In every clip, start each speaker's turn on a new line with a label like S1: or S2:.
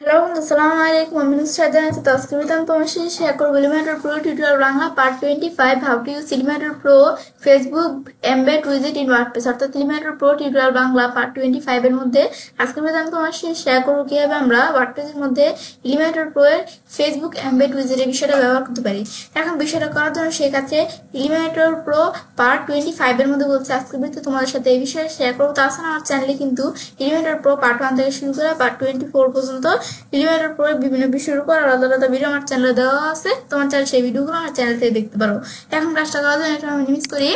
S1: Hello বন্ধু, আসসালামু আলাইকুম। আমি নুসরাত জানাচ্ছি। তো আজকে আমি তোমার সাথে শেয়ার করবো Elementor pro tutorial Bangla part 25, how to use Elementor pro Facebook embed উইজেট ইন ওয়ার্ডপ্রেস, অর্থাৎ Elementor pro tutorial Bangla part 25 এর মধ্যে আজকে আমি তোমার সাথে শেয়ার করবো কিভাবে আমরা ওয়ার্ডপ্রেসের মধ্যে এলিমেন্টর প্রো এর ফেসবুক এমবেড উইজেটের বিষয়টা ব্যবহার করতে পারি। এখন বিষয়টা করার জন্য শেখাচ্ছে এলিমেন্টর প্রো পার্ট 25 এর মধ্যে বলছে। আজকে তোমাদের সাথে এই বিষয়ে শেয়ার করবো। তাছাড়া আমার চ্যানেলে কিন্তু এলিমেন্টর প্রো পার্ট 1 থেকে শুরু করে পার্ট 24 পর্যন্ত এলিমেন্টর প্রো বিভিন্ন বিষয়ের উপর আলাদা আলাদা ভিডিও আমার চ্যানেলে দেওয়া আছে। তোমার চ্যানেল সেই ভিডিওগুলো আমার চ্যানেল থেকে দেখতে পারো। এখন কাজটা করার জন্য এটা আমি মিস করি।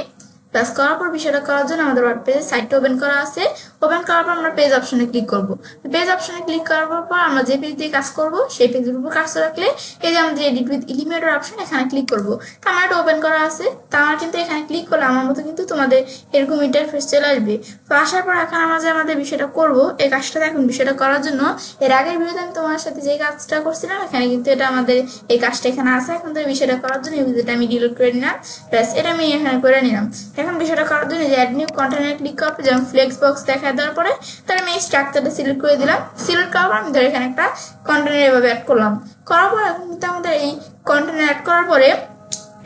S1: প্লাস করার পর বিষয়টা করার জন্য আমাদের ওয়ার্ডপ্রেসের সাইটটা ওপেন করা আছে। ওপেন করার পর আমরা পেজ অপশনে ক্লিক করব। পেজ অপশনে ক্লিক করার পর আমরা যে পেজ দিয়ে কাজ করব সেই পেজের উপর কাজ রাখলে এই যে আমাদের এডিট উইথ এলিমেন্টর অপশন, এখানে ক্লিক করব। তো আমার এটা ওপেন করা আছে। তা আমার কিন্তু এখানে ক্লিক করলে আমার মতো কিন্তু তোমাদের এরকম ইন্টারফেস চলে আসবে। তো আসার পর এখন আমরা যে আমাদের বিষয়টা করব, এই কাজটা দেখুন। বিষয়টা করার জন্য এর আগের ভিডিওতে আমি তোমার সাথে যে কাজটা করছিলাম এখানে কিন্তু এটা আমাদের এই কাজটা এখানে আছে। এখন তো বিষয়টা করার জন্য এই ভিডিওটা আমি ডিলিট করে নিলাম। ব্যাস, এটা আমি এখানে করে নিলাম। এখন বিষয়টা করার জন্য যে অ্যাড নিউ কন্টেনারে ক্লিক করব, যেমন ফ্লেক্স বক্স দেখা দেওয়ার পরে তাহলে আমি এই স্ট্রাকচারটা সিলেক্ট করে দিলাম। সিলেক্ট করার পর আমি ধরে এখানে একটা কন্টেনার এভাবে অ্যাড করলাম। করার পর এখন কিন্তু আমাদের এই কন্টেনার অ্যাড করার পরে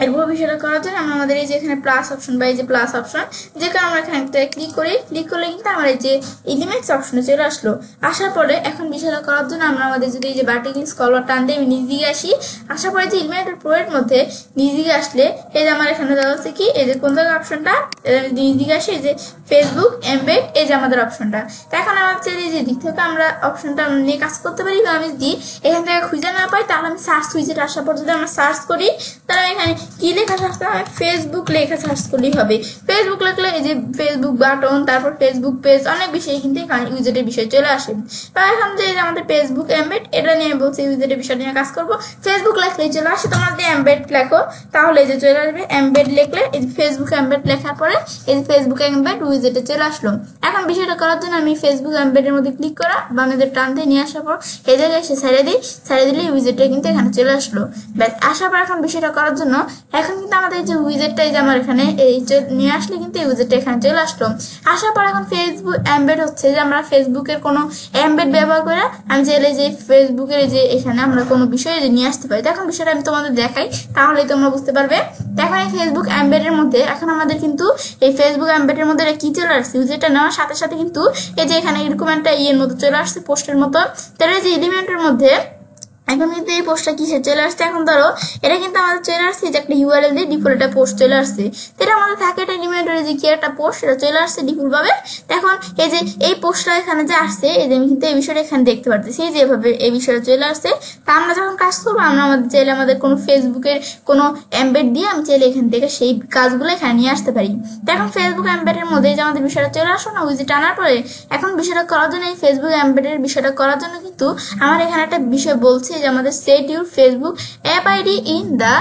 S1: এরপর বিষয়টা করার জন্য আমরা আমাদের এই যে এখানে প্লাস অপশন বা এই যে প্লাস অপশন, যে কারণে আমরা এখানে ক্লিক করি। ক্লিক করলে কিন্তু আমার এই যে এলিমেন্টস অপশনে চলে আসলো। আসার পরে এখন বিষয়টা করার জন্য আমরা আমাদের যদি এই যে ভার্টিক্যাল স্ক্রল বার টান দিয়ে আমি নিচ দিকে আসি। আসার পরে যে এলিমেন্টের প্রো এর মধ্যে নিচ দিকে আসলে এই যে আমার এখানে দেওয়া আছে কি, এই যে কোন জায়গায় অপশনটা নিচ দিকে আসে, এই যে ফেসবুক এমবেড, এই যে আমাদের অপশনটা। তো এখন আমার চাইলে যে দিক থেকে আমরা অপশনটা নিয়ে কাজ করতে পারি, বা আমি যদি এখান থেকে খুঁজে না পাই তাহলে আমি সার্চ উইজেট আসার পর যদি আমরা সার্চ করি তাহলে এখানে কি লেখা সার্চ করতে, ফেসবুক লেখা সার্চ করলেই হবে। ফেসবুক লিখলে এই যে ফেসবুক বাটন, তারপর ফেসবুক পেজ, অনেক বিষয় কিন্তু এখানে উইজেটের বিষয় চলে আসে। তো এখন যে আমাদের ফেসবুক এমবেড, এটা নিয়ে বলছি উইজেটের বিষয় নিয়ে কাজ করবো। ফেসবুক লেখলেই চলে আসে। তোমার যে এমবেড লেখো তাহলে এই যে চলে আসবে। এমবেড লিখলে এই যে ফেসবুক এমবেড লেখার পরে এই যে ফেসবুক এমবেড উইজেটে চলে আসলো। এখন বিষয়টা করার জন্য আমি ফেসবুক এমবেডের মধ্যে ক্লিক করা বা আমাদের টানতে নিয়ে আসার পর এই জায়গায় এসে ছেড়ে দিই। ছেড়ে দিলে উইজেটটা কিন্তু এখানে চলে আসলো। ব্যাস, আসার পর এখন বিষয়টা করার জন্য এখন কিন্তু আমাদের যে উইজেটটা এই যে আমার এখানে এই নিয়ে আসলে কিন্তু এই উইজেটটা এখানে চলে আসলো। আসার পর এখন ফেসবুক এমবেড হচ্ছে যে আমরা ফেসবুকের কোনো এমবেড ব্যবহার করে আমি চাইলে যে ফেসবুকের যে এখানে আমরা কোনো বিষয়ে যে নিয়ে আসতে পারি। এখন বিষয়টা আমি তোমাদের দেখাই, তাহলে তোমরা বুঝতে পারবে। এখন এই ফেসবুক এমবেডের মধ্যে এখন আমাদের কিন্তু এই ফেসবুক এমবেডের মধ্যে কি চলে আসছে, উইজেটটা নেওয়ার সাথে সাথে কিন্তু এই যে এখানে এরকম একটা ইয়ের মতো চলে আসছে, পোস্টের মতো। তাহলে যে এলিমেন্টের মধ্যে এখন কিন্তু এই পোস্টটা কিসে চলে আসছে, এখন ধরো এটা কিন্তু আমাদের চলে আসছে যে একটা ইউআরএল দিয়ে ডিফল্ট একটা পোস্ট চলে আসছে। এটা আমাদের থাকে এটা এলিমেন্টারি যে কি একটা পোস্ট, এটা চলে আসছে ডিফল্ট ভাবে। এখন এই যে এই পোস্টটা এখানে যে আসছে, এই যে আমি কিন্তু এই বিষয়টা এখানে দেখতে পারতেছি যেভাবে এই বিষয়টা চলে আসছে। তা আমরা যখন কাজ করবো আমরা আমাদের চাইলে আমাদের কোনো ফেসবুকের কোনো এমবেড দিয়ে আমি চাইলে এখান থেকে সেই কাজগুলো এখানে নিয়ে আসতে পারি। তো এখন ফেসবুক এমবেডের মধ্যে যে আমাদের বিষয়টা চলে আসলো না উইজেট আনার পরে, এখন বিষয়টা করার জন্য এই ফেসবুক এমবেডের বিষয়টা করার জন্য কিন্তু আমার এখানে একটা বিষয় বলছে যে আমাদের set your Facebook app ID in the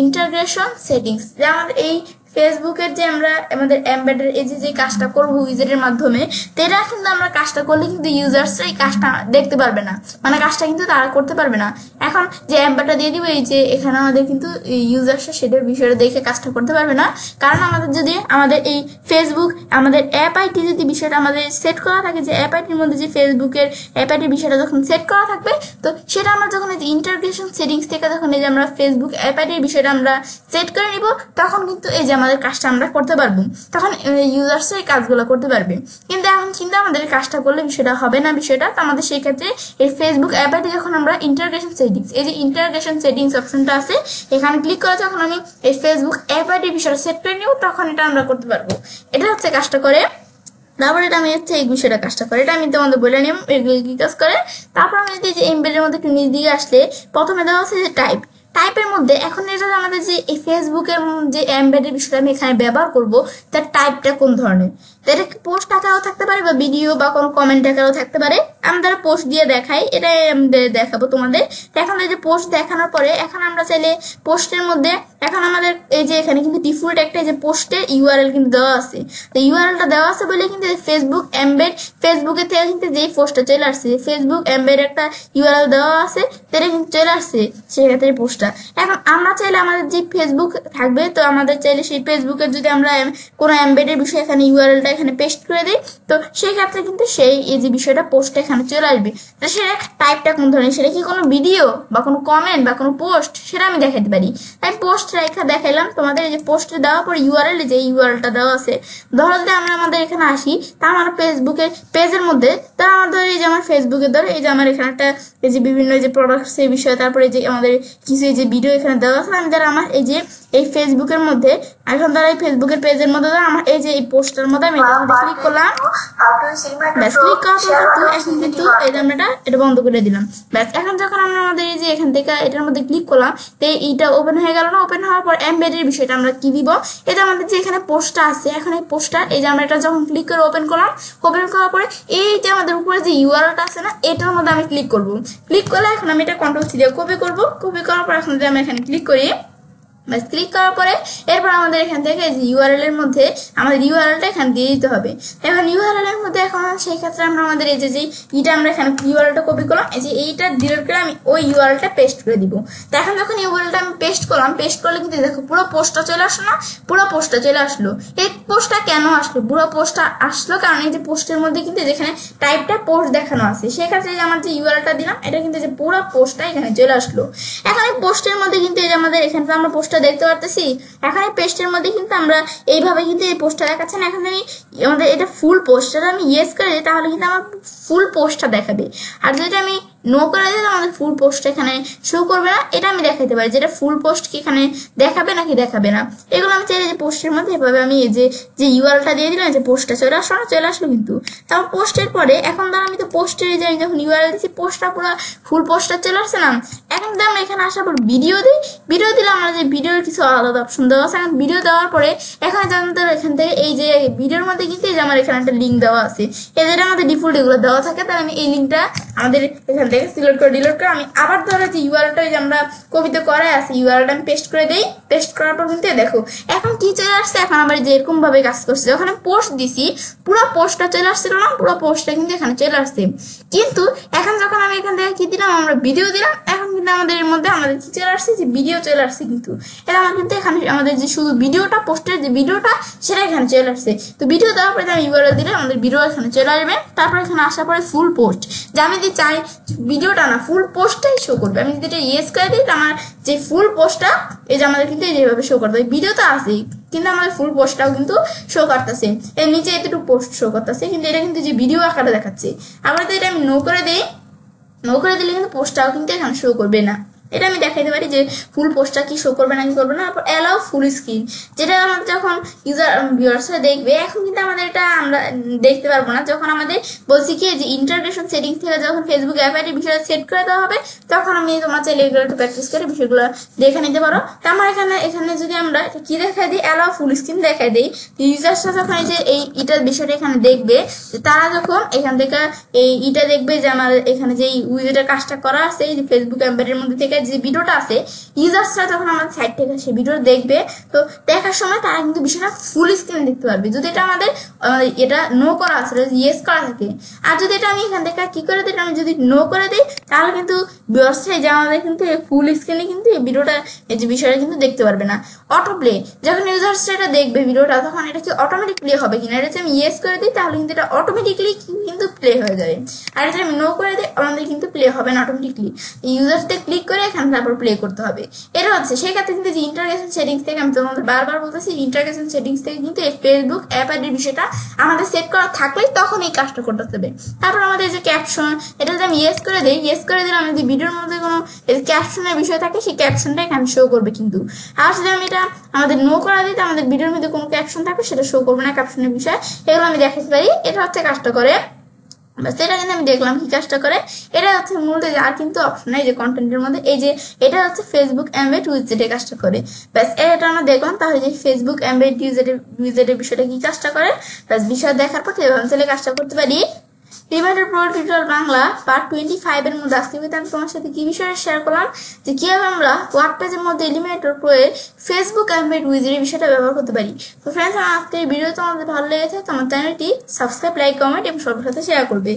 S1: integration settings. যে আমাদের এই ফেসবুকের যে আমরা আমাদের এমবেডের এই যে কাজটা করবো উইজেটের মাধ্যমে, এটা কিন্তু আমরা কাজটা করলে কিন্তু ইউজার্সরা এই কাজটা দেখতে পারবে না, মানে কাজটা কিন্তু তারা করতে পারবে না। এখন যে এমবেডটা দিয়ে দিব এই যে এখানে আমাদের কিন্তু ইউজার্সরা সেটার বিষয়টা দেখে কাজটা করতে পারবে না। কারণ আমাদের যদি আমাদের এই ফেসবুক আমাদের অ্যাপ আইডি যদি বিষয়টা আমাদের সেট করা থাকে, যে অ্যাপ আইডির মধ্যে যে ফেসবুকের অ্যাপ আইডির বিষয়টা যখন সেট করা থাকবে, তো সেটা আমরা যখন এই যে ইন্টাগ্রেশন সেটিংস থেকে যখন এই যে আমরা ফেসবুক অ্যাপ আইডির বিষয়টা আমরা সেট করে নিব, তখন কিন্তু এই যে আমাদের কাজটা আমরা করতে পারবো, তখন ইউজার্স এই কাজগুলো করতে পারবে। কিন্তু এখন কিন্তু আমাদের কাজটা করলে বিষয়টা হবে না। বিষয়টা তো আমাদের সেই ক্ষেত্রে এই ফেসবুক অ্যাপ আইডি যখন আমরা ইন্টাগ্রেশন সেটিংস, এই যে ইন্টাগ্রেশন সেটিংস অপশনটা আছে এখানে ক্লিক করে যখন আমি এই ফেসবুক অ্যাপ আইডির বিষয়টা সেট করে নিব, তখন এটা আমরা করতে পারবো। এটা হচ্ছে কাজটা করে। তারপর এটা আমি হচ্ছে এই বিষয়টা কাজটা করে, এটা আমি তোমাদের বলে নিলাম এগুলো কি কাজ করে। তারপর আমি যদি যে এমবেডের মধ্যে একটু নিচ দিকে আসলে প্রথমে দেওয়া আছে যে টাইপের মধ্যে, এখন এটা আমাদের যে এই ফেসবুকের যে এমবেডের বিষয়টা আমি এখানে ব্যবহার করব, তার টাইপটা কোন ধরনের, এটা পোস্ট আকারেও থাকতে পারে বা ভিডিও বা কোনো কমেন্ট আকারেও থাকতে পারে। আমরা পোস্ট দিয়ে দেখাই, এটাই আমাদের দেখাবো তোমাদের। এখন এই যে পোস্ট দেখানোর পরে এখন আমরা চাইলে পোস্টের মধ্যে এখন আমাদের এই যে এখানে কিন্তু ডিফল্ট একটা যে পোস্টে ইউআরএল কিন্তু দেওয়া আছে। তো ইউআরএলটা দেওয়া আছে বলে কিন্তু ফেসবুক এমবেড, ফেসবুকের থেকে কিন্তু যেই পোস্টটা চলে আসছে ফেসবুক এমবেড একটা ইউআরএল দেওয়া আছে, সেটা কিন্তু চলে আসছে সেক্ষেত্রে পোস্টটা। এখন আমরা চাইলে আমাদের যে ফেসবুক থাকবে, তো আমাদের চাইলে সেই ফেসবুকের যদি আমরা কোনো এমবেডের বিষয়ে এখানে ইউআরএলটা এখানে পেস্ট করে দিই, তো সেই ক্ষেত্রে কিন্তু সেই এই যে বিষয়টা পোস্টটা এখানে চলে আসবে। তো সেটা টাইপটা কোন ধরনের, সেটা কি কোনো ভিডিও বা কোনো কমেন্ট বা কোনো পোস্ট, সেটা আমি দেখাতে পারি। আমি পোস্ট রেখা দেখাইলাম তোমাদের। এই যে পোস্টে দেওয়ার পর ইউআরএল, যে ইউআরএলটা দেওয়া আছে, ধরো যদি আমরা আমাদের এখানে আসি, তা আমার ফেসবুকের পেজের মধ্যে, তা আমাদের এই যে আমার ফেসবুকে ধরো এই যে আমার এখানে একটা এই যে বিভিন্ন যে প্রোডাক্টস এই বিষয়ে, তারপরে যে আমাদের কিছু এই যে ভিডিও এখানে দেওয়া আছে, আমি যারা আমার এই যে এই ফেসবুকের মধ্যে এখন ধরো এই ফেসবুকের পেজের মধ্যে আমার এই যে এই পোস্টার মধ্যে আমি ক্লিক করলাম, ব্যাস ক্লিক করার পর এখন কিন্তু এই যে আমরা এটা বন্ধ করে দিলাম। ব্যাস এখন যখন আমরা আমাদের এই যে এখান থেকে এটার মধ্যে ক্লিক করলাম, তো এইটা ওপেন হয়ে গেল না। ওপেন হওয়ার পর এমবেডের বিষয়টা আমরা কি দিব, এই যে আমাদের যে এখানে পোস্টটা আছে, এখন এই পোস্টটা এই যে আমরা এটা যখন ক্লিক করে ওপেন করলাম, ওপেন করার পরে এই যে আমাদের উপরে যে ইউআরএলটা আছে না, এটার মধ্যে আমি ক্লিক করব। ক্লিক করলে এখন আমি এটা কন্ট্রোল সি দিয়ে কপি করব। কপি করার পর এখন যদি আমি এখানে ক্লিক করি, বাস ক্লিক করার পরে এরপর আমাদের এখান থেকে ইউআরএল এর মধ্যে আমাদের ইউআরএলটা এখানে দিয়ে দিতে হবে। এখন ইউআরএল এর মধ্যে এখন সেই ক্ষেত্রে আমরা আমাদের এই যে এইটা আমরা এখানে ইউআরএলটা কপি করলাম, এই যে এইটা ডিলিট করে আমি ওই ইউআরএলটা পেস্ট করে দিব। তো এখন যখন ইউআরএলটা আমি পেস্ট করলাম, পেস্ট করলে কিন্তু দেখো পুরো পোস্টটা চলে আসলো না, পুরো পোস্টটা চলে আসলো। এই পোস্টটা কেন আসলো, পুরো পোস্টটা আসলো কারণ এই যে পোস্টের মধ্যে কিন্তু যেখানে টাইপটা পোস্ট দেখানো আছে, সেক্ষেত্রে যে আমার যে ইউআরএলটা দিলাম, এটা কিন্তু যে পুরো পোস্টটা এখানে চলে আসলো। এখন এই পোস্টের মধ্যে কিন্তু এই যে আমাদের এখানে আমরা পোস্ট দেখতে পারতেছি, এখন এই পেস্টের মধ্যে কিন্তু আমরা এইভাবে কিন্তু এই পোস্টটা দেখাচ্ছে না। এখন আমি আমাদের এটা ফুল পোস্টটা আমি ইয়েস করে দিই, তাহলে কিন্তু আমার ফুল পোস্টটা দেখাবে। আর যদি আমি নো করে দিই, আমাদের ফুল পোস্ট এখানে শো করবে না। এটা আমি দেখাতে পারি যেটা ফুল পোস্ট কি এখানে দেখাবে নাকি দেখাবে না। এগুলো আমি চাই যে পোস্টের মধ্যে এভাবে আমি এই যে ইউআরএলটা দিয়ে দিলাম, যে পোস্টটা চলে আসলো না, চলে আসলো কিন্তু। তারপর পোস্টের পরে এখন ধর আমি তো পোস্টের যে যখন ইউআরএল দিচ্ছি, পোস্টটা পুরো ফুল পোস্টটা চলে আসছে না। এখন যদি আমরা এখানে আসার পর ভিডিও দিই, ভিডিও দিলে আমরা যে ভিডিওর কিছু আলাদা অপশন দেওয়া আছে। এখন ভিডিও দেওয়ার পরে এখন আমাদের এখান থেকে এই যে ভিডিওর মধ্যে কিন্তু এই যে আমার এখানে একটা লিঙ্ক দেওয়া আছে, এদের আমাদের ডিফল্ট এগুলো দেওয়া থাকে। তাহলে আমি এই লিঙ্কটা আমাদের এখান থেকে সিলেক্ট করে ডিলিট করে আমি আবার ধরো যে ইউআরএলটা যে আমরা কপিতে করাই আছে, ইউআরএলটা আমি পেস্ট করে দেই। পেস্ট করার পর কিন্তু দেখো এখন কি চলে আসছে, এখন আবার যে এরকম ভাবে কাজ করছে। যখন আমি পোস্ট দিছি, পুরো পোস্টটা চলে আসছিল না, পুরো পোস্টটা কিন্তু এখানে চলে আসছে। কিন্তু এখন যখন আমি এখান থেকে কি দিলাম, আমরা ভিডিও দিলাম, এখন কিন্তু আমাদের এর মধ্যে আমাদের কি চলে আসছে, যে ভিডিও চলে আসছে। কিন্তু এটা আমার কিন্তু এখানে আমাদের যে শুধু ভিডিওটা, পোস্টের যে ভিডিওটা, সেটা এখানে চলে আসছে। তো ভিডিও দেওয়ার পরে আমি ইউআরএল দিলে আমাদের ভিডিও এখানে চলে আসবে। তারপর এখানে আসার পরে ফুল পোস্ট, যে আমি যদি চাই ভিডিওটা না ফুল পোস্টটাই শো করবে, আমি যদি এটা ইয়েস করে দিই, আমার যে ফুল পোস্টটা এই যে আমাদের কিন্তু যেভাবে শো করতে হবে। ভিডিও তো আসেই, কিন্তু আমাদের ফুল পোস্টটাও কিন্তু শো করতেছে। এর নিচে এতটুকু পোস্ট শো করতেছে, কিন্তু এটা কিন্তু যে ভিডিও আকারে দেখাচ্ছে। আবার যদি এটা আমি নো করে দিই, নো করে দিলে কিন্তু পোস্টটাও কিন্তু এখানে শো করবে না। এটা আমি দেখাইতে পারি যে ফুল পোস্টটা কি শো করবে না কি করবে না। তারপর অ্যালাউ ফুল স্ক্রিন, যেটা আমাদের যখন ইউজার ভিউয়ার্সরা দেখবে, এখন কিন্তু আমাদের এটা আমরা দেখতে পারবো না। যখন আমাদের বলছি কি যে ইন্টারগ্রেশন সেটিংস থেকে যখন ফেসবুক অ্যাপ আইডি বিষয়টা সেট করে দেওয়া হবে, তখন আমি তোমার চাইলে এগুলো একটু প্র্যাকটিস করে বিষয়গুলো দেখে নিতে পারো। তো আমার এখানে যদি আমরা কি দেখাই দিই, অ্যালাউ ফুল স্ক্রিন দেখাই দিই, ইউজার্সরা যখন এই যে এইটার বিষয়টা এখানে দেখবে, তারা যখন এখান থেকে এইটা দেখবে যে আমার এখানে যে উইজেটের কাজটা করা আছে, এই যে ফেসবুক অ্যাপের মধ্যে থেকে যে ভিডিওটা আছে, ইউজার্সরা যখন আমাদের সাইট থেকে সেই ভিডিও দেখবে, তো দেখার সময় তারা কিন্তু বিষয়টা ফুল স্ক্রিন দেখতে পারবে। যদি এটা আমাদের এটা নো করা আছে, ইয়েস করা থাকে। আর যদি এটা আমি এখান থেকে কি করে দিই, আমি যদি নো করে দিই, তাহলে কিন্তু ভিউয়ার্সরা যে আমাদের কিন্তু ফুল স্ক্রিনে কিন্তু এই ভিডিওটা এই যে বিষয়টা কিন্তু দেখতে পারবে না। অটো প্লে, যখন ইউজার্সরা এটা দেখবে ভিডিওটা, তখন এটা কি অটোমেটিক প্লে হবে কিনা, এটা যদি আমি ইয়েস করে দিই, তাহলে কিন্তু এটা অটোমেটিকলি কিন্তু প্লে হয়ে যাবে। আর এটা আমি নো করে দিই, আমাদের কিন্তু প্লে হবে না অটোমেটিকলি। ইউজার্সদের ক্লিক করে এখানে তারপর প্লে করতে হবে। এটা হচ্ছে সেক্ষেত্রে কিন্তু যে ইন্টারগ্রেশন সেটিংস থেকে, আমি তোমাদের বারবার বলতেছি, ইন্টারগ্রেশন সেটিংস থেকে কিন্তু এই ফেসবুক অ্যাপ আইডির বিষয়টা আমাদের সেট করা থাকলেই তখন এই কাজটা করতে হবে। তারপর আমাদের যে ক্যাপশন, এটা যদি আমি ইয়েস করে দিই, ইয়েস করে দিলে আমাদের ভিডিওর মধ্যে কোনো ক্যাপশনের বিষয় থাকে, সেই ক্যাপশনটা এখানে শো করবে কিন্তু। আর যদি আমি এটা আমাদের নো করা দিই, আমাদের ভিডিওর মধ্যে কোনো ক্যাপশন থাকবে, সেটা শো করবে না ক্যাপশনের বিষয়। এগুলো আমি দেখাতে পারি। এটা হচ্ছে কাজটা করে। বাস এটা কিন্তু আমি দেখলাম কি কাজটা করে। এটা হচ্ছে মূলত আর কিন্তু অপশন নাই যে কন্টেন্টের মধ্যে, এই যে এটা হচ্ছে ফেসবুক এমবেড উইজেটের কাজটা করে। ব্যাস এটা আমরা দেখলাম। তাহলে যে ফেসবুক এমবেড উইজেটের বিষয়টা কি কাজটা করে, ব্যাস বিষয় দেখার পর তাহলে কাজটা করতে পারি। Reminder pro tutorial Bangla part 25 এর মধ্যে আজকে আমি তোমার সাথে কি বিষয়ে শেয়ার করলাম, যে কিভাবে আমরা ওয়ার্ডপ্রেসের মধ্যে এলিমেন্টর প্রো এর ফেসবুক এমবেড উইজেটের বিষয়টা ব্যবহার করতে পারি। তো ফ্রেন্ডস, আমার আজকে এই ভিডিও তোমাদের ভালো লেগেছে, তোমার চ্যানেলটি সাবস্ক্রাইব, লাইক, কমেন্ট এবং সবার সাথে শেয়ার করবে।